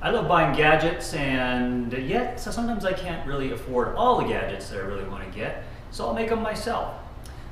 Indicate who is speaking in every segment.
Speaker 1: I love buying gadgets, and yet so sometimes I can't really afford all the gadgets that I really want to get, so I'll make them myself.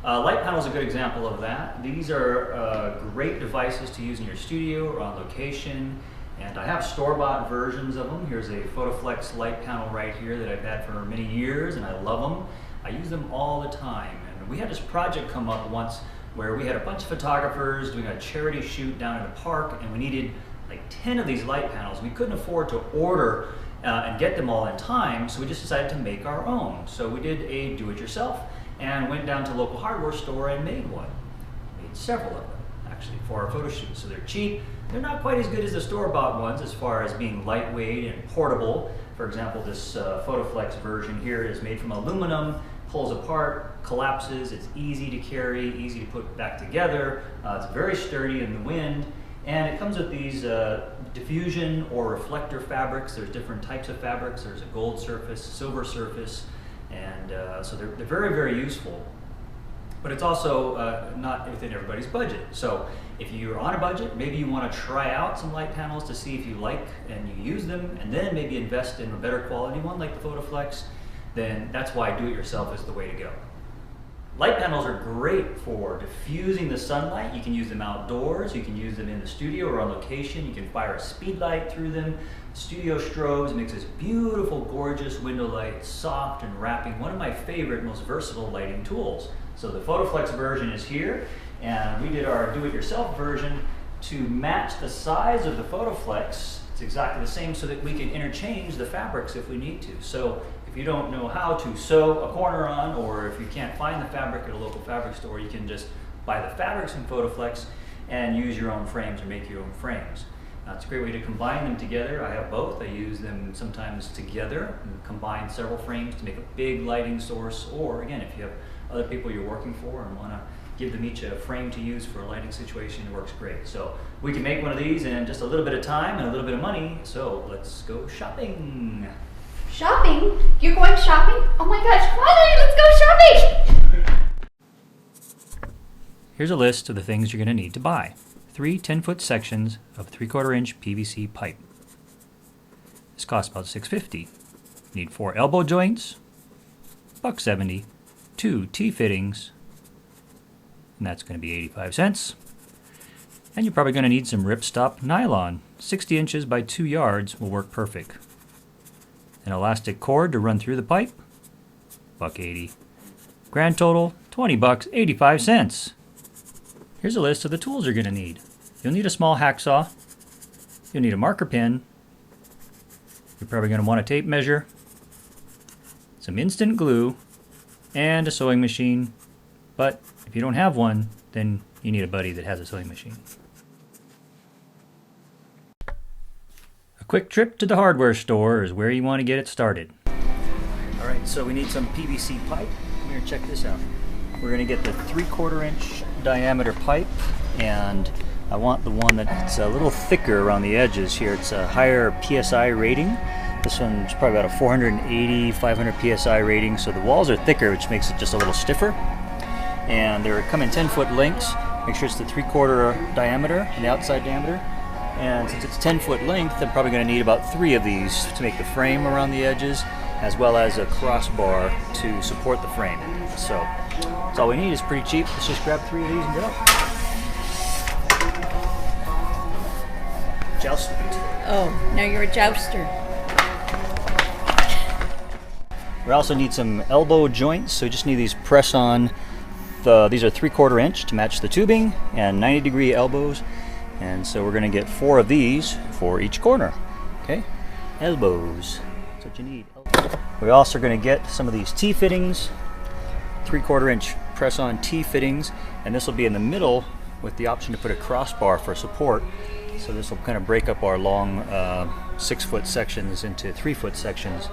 Speaker 1: Light panel is a good example of that. These are great devices to use in your studio or on location, and I have store-bought versions of them. Here's a PhotoFlex light panel right here that I've had for many years, and I love them. I use them all the time. And we had this project come up once where we had a bunch of photographers doing a charity shoot down in a park, and we needed like 10 of these light panels. We couldn't afford to order and get them all in time, so we just decided to make our own. So we did a do-it-yourself and went down to a local hardware store and made one. Made several of them, actually, for our photo shoot. So they're cheap. They're not quite as good as the store-bought ones as far as being lightweight and portable. For example, this PhotoFlex version here is made from aluminum, pulls apart, collapses, it's easy to carry, easy to put back together. It's very sturdy in the wind. And it comes with these diffusion or reflector fabrics. There's different types of fabrics. There's a gold surface, silver surface, and so they're very, very useful. But it's also not within everybody's budget. So if you're on a budget, maybe you want to try out some light panels to see if you like and you use them, and then maybe invest in a better quality one like the PhotoFlex, then that's why do-it-yourself is the way to go. Light panels are great for diffusing the sunlight. You can use them outdoors, you can use them in the studio or on location. You can fire a speed light through them. Studio strobes makes this beautiful, gorgeous window light, soft and wrapping. One of my favorite, most versatile lighting tools. So the PhotoFlex version is here, and we did our do-it-yourself version to match the size of the PhotoFlex. It's exactly the same so that we can interchange the fabrics if we need to. So if you don't know how to sew a corner on, or if you can't find the fabric at a local fabric store, you can just buy the fabrics in PhotoFlex and use your own frames or make your own frames. It's a great way to combine them together. I have both. I use them sometimes together and combine several frames to make a big lighting source, or again, if you have other people you're working for and want to give them each a frame to use for a lighting situation, it works great. So we can make one of these in just a little bit of time and a little bit of money, so let's go shopping.
Speaker 2: Shopping? You're going shopping? Oh my gosh, finally, let's go shopping!
Speaker 1: Here's a list of the things you're going to need to buy. 3 10-foot sections of 3/4 inch PVC pipe. This costs about $6.50. You need 4 elbow joints, $1.70, 2 T-fittings, and that's going to be 85 cents. And you're probably going to need some ripstop nylon. 60 inches by 2 yards will work perfect. An elastic cord to run through the pipe, $1.80. Grand total, $20, 85 cents. Here's a list of the tools you're going to need. You'll need a small hacksaw. You'll need a marker pen. You're probably going to want a tape measure, some instant glue, and a sewing machine. But if you don't have one, then you need a buddy that has a sewing machine. A quick trip to the hardware store is where you want to get it started. Alright, so we need some PVC pipe. Come here, check this out. We're going to get the 3/4 inch diameter pipe, and I want the one that's a little thicker around the edges here. It's a higher PSI rating. This one's probably about a 480, 500 PSI rating, so the walls are thicker, which makes it just a little stiffer. And they come in 10-foot lengths. Make sure it's the 3/4 diameter, and the outside diameter. And since it's 10-foot length, I'm probably going to need about 3 of these to make the frame around the edges, as well as a crossbar to support the frame. So that's all we need. It's pretty cheap. Let's just grab 3 of these and go. Joust.
Speaker 2: Oh, now you're a jouster.
Speaker 1: We also need some elbow joints, so we just need these press-on. These are 3/4 inch to match the tubing, and 90-degree elbows. And so we're going to get 4 of these for each corner. Okay, elbows. That's what you need. We're also going to get some of these T-fittings, 3/4 inch press-on T-fittings, and this will be in the middle with the option to put a crossbar for support. So this will kind of break up our long 6-foot sections into 3-foot sections.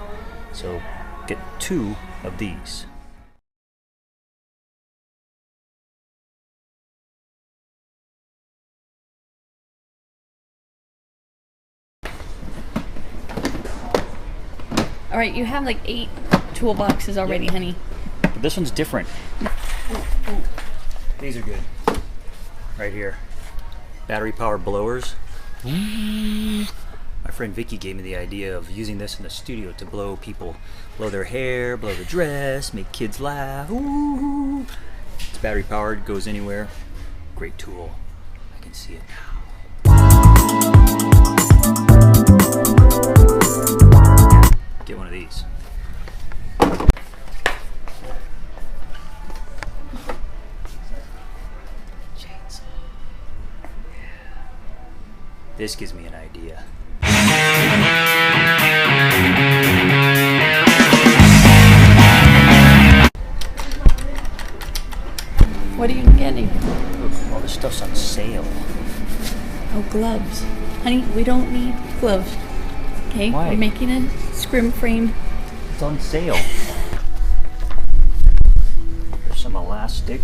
Speaker 1: So get 2 of these.
Speaker 2: All right, you have like 8 toolboxes already,
Speaker 1: Yeah.
Speaker 2: honey.
Speaker 1: But this one's different. These are good. Right here. Battery powered blowers. My friend Vicky gave me the idea of using this in the studio to blow their hair, blow the dress, make kids laugh. Ooh. It's battery powered, goes anywhere. Great tool. I can see it now. Get one of these. Chainsaw. This gives me an idea.
Speaker 2: What are you getting?
Speaker 1: All this stuff's on sale.
Speaker 2: Oh, gloves. Honey, we don't need gloves. Okay,
Speaker 1: Why?
Speaker 2: we're making a scrim frame.
Speaker 1: It's on sale. There's some elastic.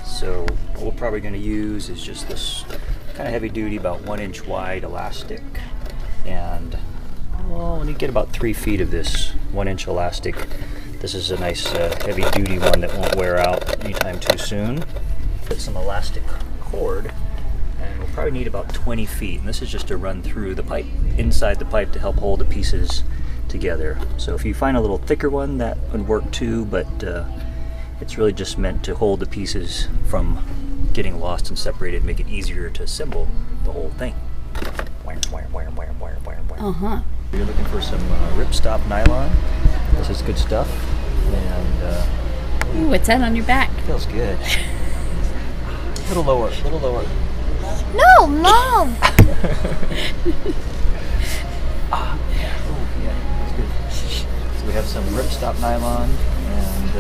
Speaker 1: So what we're probably going to use is just this kind of heavy duty, about 1 inch wide elastic. And well, we need to get about 3 feet of this 1 inch elastic. This is a nice heavy duty one that won't wear out anytime too soon. Put some elastic cord, and we'll probably need about 20 feet. And this is just to run through the pipe, inside the pipe, to help hold the pieces together. So if you find a little thicker one, that would work too, but it's really just meant to hold the pieces from getting lost and separated, make it easier to assemble the whole thing.
Speaker 2: Uh-huh.
Speaker 1: You're looking for some ripstop nylon. This is good stuff, and
Speaker 2: Ooh, what's that on your back?
Speaker 1: feels good. A little lower, a little lower.
Speaker 2: No, Mom!
Speaker 1: Yeah, that's good. So we have some ripstop nylon, and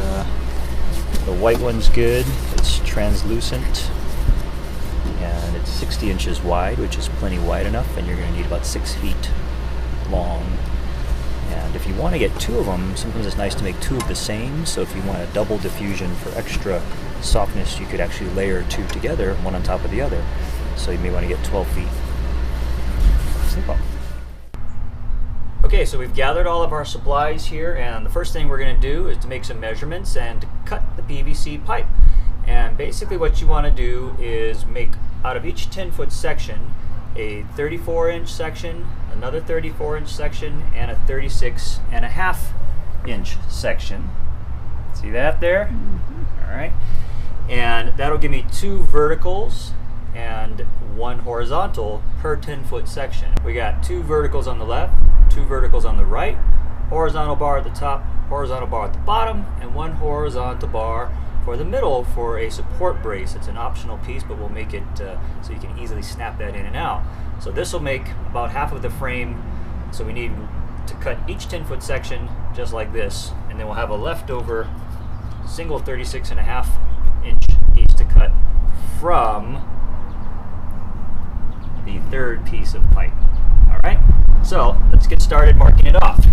Speaker 1: the white one's good. It's translucent, and it's 60 inches wide, which is plenty wide enough, and you're going to need about 6 feet long. And if you want to get 2 of them, sometimes it's nice to make 2 of the same. So if you want a double diffusion for extra softness, you could actually layer 2 together, one on top of the other. So you may want to get 12 feet. Slip up. Okay, so we've gathered all of our supplies here, and the first thing we're going to do is to make some measurements and cut the PVC pipe. And basically what you want to do is make out of each 10-foot section a 34-inch section, another 34-inch section, and a 36.5-inch section. See that there? Mm-hmm. All right. And that'll give me 2 verticals and 1 horizontal per 10-foot section. We got 2 verticals on the left, 2 verticals on the right, horizontal bar at the top, horizontal bar at the bottom, and 1 horizontal bar for the middle for a support brace. It's an optional piece, but we'll make it so you can easily snap that in and out. So this will make about half of the frame. So we need to cut each 10-foot section just like this, and then we'll have a leftover single 36.5-inch piece to cut from the 3rd piece of pipe. All right, so let's get started marking it off.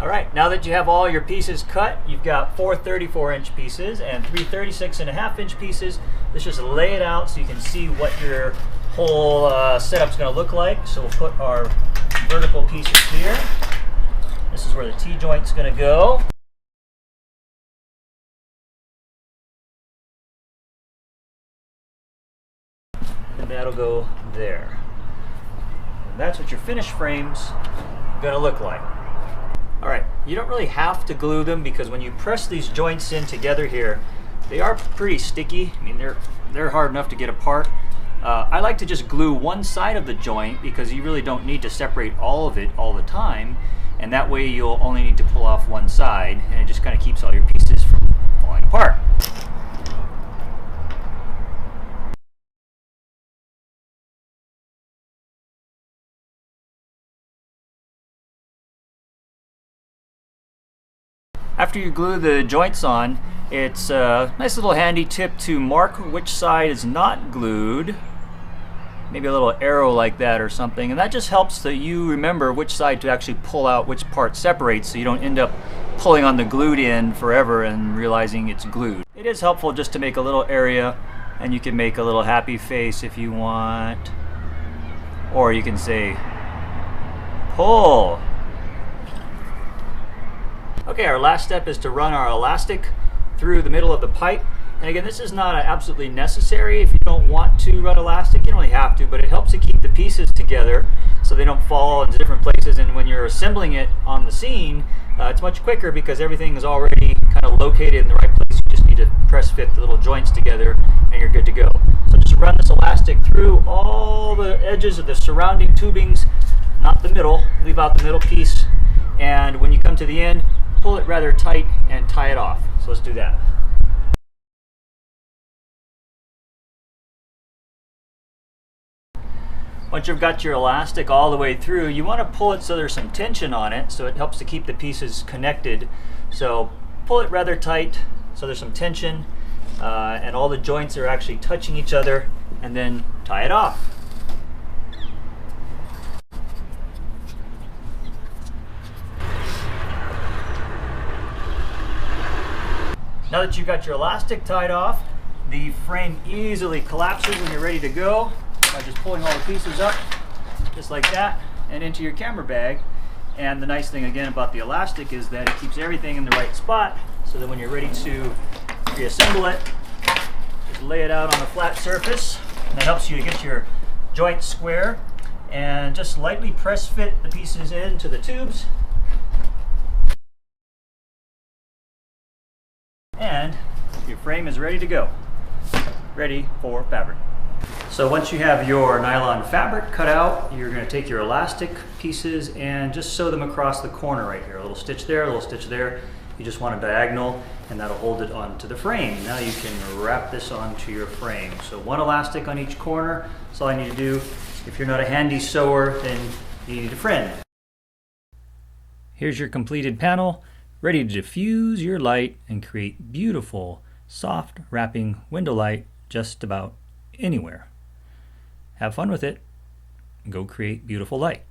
Speaker 1: All right, now that you have all your pieces cut, you've got 4 34-inch pieces and 3 36.5-inch pieces. Let's just lay it out so you can see what your whole setup's going to look like. So we'll put our vertical pieces here. This is where the T-joint's going to go. And that'll go there. And that's what your finished frame's going to look like. All right, you don't really have to glue them, because when you press these joints in together here, they are pretty sticky. I mean, they're hard enough to get apart. I like to just glue one side of the joint, because you really don't need to separate all of it all the time, and that way you'll only need to pull off one side, and it just kind of keeps all your pieces from falling apart. After you glue the joints on, it's a nice little handy tip to mark which side is not glued. Maybe a little arrow like that or something, and that just helps that you remember which side to actually pull out, which part separates, so you don't end up pulling on the glued end forever and realizing it's glued. It is helpful just to make a little area, and you can make a little happy face if you want, or you can say pull. Okay, our last step is to run our elastic through the middle of the pipe, And again, this is not absolutely necessary. If you don't want to run elastic, you don't really have to, but it helps to keep the pieces together so they don't fall into different places. And when you're assembling it on the scene, it's much quicker because everything is already kind of located in the right place. You just need to press fit the little joints together and you're good to go. So just run this elastic through all the edges of the surrounding tubings, not the middle. Leave out the middle piece. And when you come to the end, pull it rather tight and tie it off. So let's do that. Once you've got your elastic all the way through, you want to pull it so there's some tension on it, so it helps to keep the pieces connected. So pull it rather tight so there's some tension and all the joints are actually touching each other, and then tie it off. Now that you've got your elastic tied off, the frame easily collapses when you're ready to go by just pulling all the pieces up, just like that, and into your camera bag. And the nice thing again about the elastic is that it keeps everything in the right spot, so that when you're ready to reassemble it, just lay it out on a flat surface. And that helps you to get your joint square, and just lightly press fit the pieces into the tubes. And your frame is ready to go, ready for fabric. So once you have your nylon fabric cut out, you're going to take your elastic pieces and just sew them across the corner right here. A little stitch there, a little stitch there. You just want a diagonal, and that'll hold it onto the frame. Now you can wrap this onto your frame. So one elastic on each corner. That's all I need to do. If you're not a handy sewer, then you need a friend. Here's your completed panel, ready to diffuse your light and create beautiful, soft wrapping window light just about anywhere. Have fun with it. Go create beautiful light.